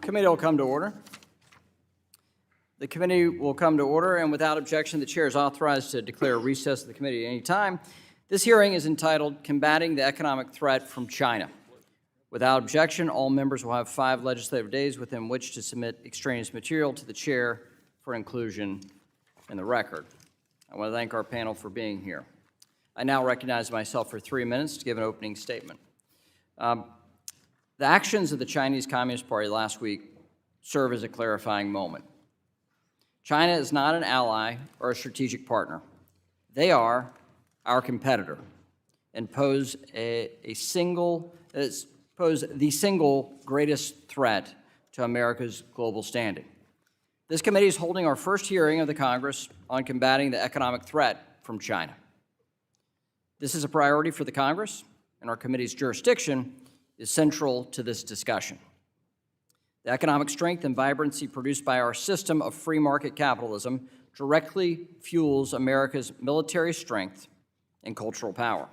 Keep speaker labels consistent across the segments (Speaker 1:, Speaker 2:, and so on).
Speaker 1: Committee will come to order. The committee will come to order, and without objection, the chair is authorized to declare a recess of the committee at any time. This hearing is entitled Combating the Economic Threat from China. Without objection, all members will have 5 legislative days within which to submit extraneous material to the chair for inclusion in the record. I want to thank our panel for being here. I now recognize myself for 3 minutes to give an opening statement. The actions of the Chinese Communist Party last week serve as a clarifying moment. China is not an ally or a strategic partner. They are our competitor and pose the single greatest threat to America's global standing. This committee is holding our first hearing of the Congress on combating the economic threat from China. This is a priority for the Congress, and our committee's jurisdiction is central to this discussion. The economic strength and vibrancy produced by our system of free market capitalism directly fuels America's military strength and cultural power.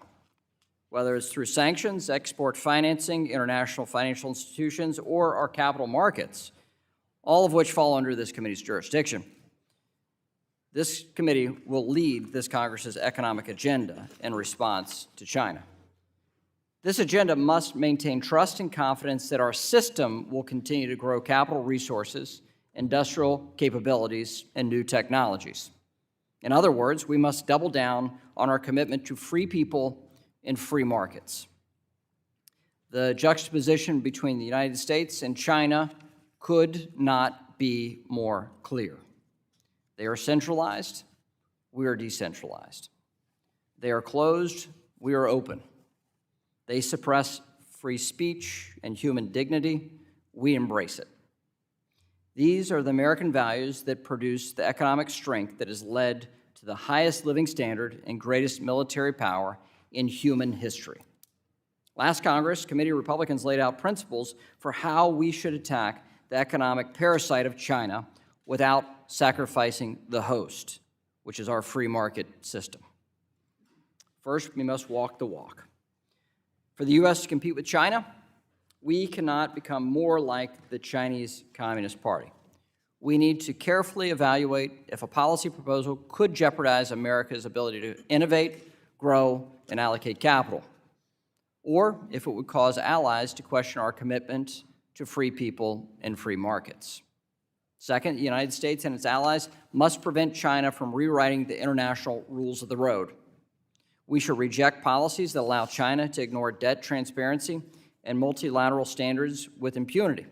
Speaker 1: Whether it's through sanctions, export financing, international financial institutions, or our capital markets, all of which fall under this committee's jurisdiction. This committee will lead this Congress's economic agenda in response to China. This agenda must maintain trust and confidence that our system will continue to grow capital resources, industrial capabilities, and new technologies. In other words, we must double down on our commitment to free people and free markets. The juxtaposition between the United States and China could not be more clear. They are centralized, we are decentralized. They are closed, we are open. They suppress free speech and human dignity, we embrace it. These are the American values that produce the economic strength that has led to the highest living standard and greatest military power in human history. Last Congress, committee Republicans laid out principles for how we should attack the economic parasite of China without sacrificing the host, which is our free market system. First, we must walk the walk. For the U.S. to compete with China, we cannot become more like the Chinese Communist Party. We need to carefully evaluate if a policy proposal could jeopardize America's ability to innovate, grow, and allocate capital, or if it would cause allies to question our commitment to free people and free markets. Second, the United States and its allies must prevent China from rewriting the international rules of the road. We should reject policies that allow China to ignore debt transparency and multilateral standards with impunity,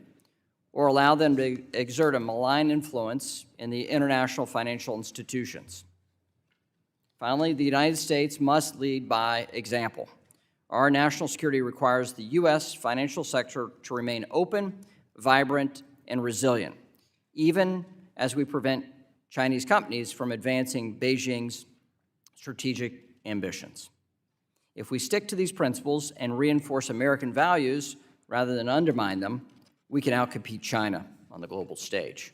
Speaker 1: or allow them to exert a malign influence in the international financial institutions. Finally, the United States must lead by example. Our national security requires the U.S. financial sector to remain open, vibrant, and resilient, even as we prevent Chinese companies from advancing Beijing's strategic ambitions. If we stick to these principles and reinforce American values rather than undermine them, we can outcompete China on the global stage.